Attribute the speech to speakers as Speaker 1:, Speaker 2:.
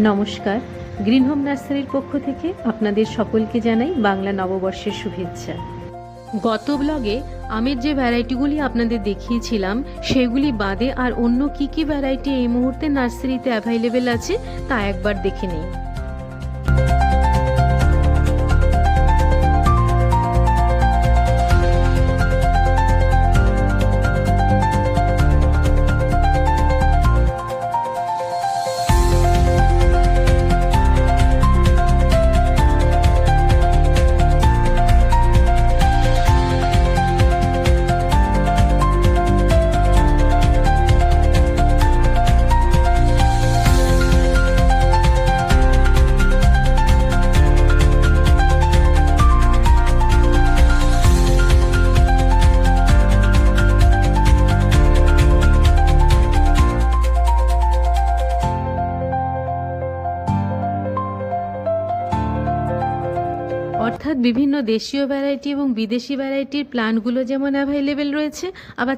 Speaker 1: নমস্কার, green home নার্সারির পক্ষ থেকে আপনাদের সকলকে জানাই বাংলা নববর্ষের শুভেচ্ছা। গত ব্লগে আমের যে ভ্যারাইটিগুলি আপনাদের দেখিয়েছিলাম সেগুলি বাদে আর অন্য কি কি ভ্যারাইটি এই মুহূর্তে নার্সারিতে অ্যাভেলেবেল আছে তা একবার দেখে নিই। অর্থাৎ বিভিন্ন দেশীয় ভ্যারাইটি এবং বিদেশি ভ্যারাইটির প্ল্যান্টগুলো যেমন অ্যাভেলেবেল রয়েছে, আবার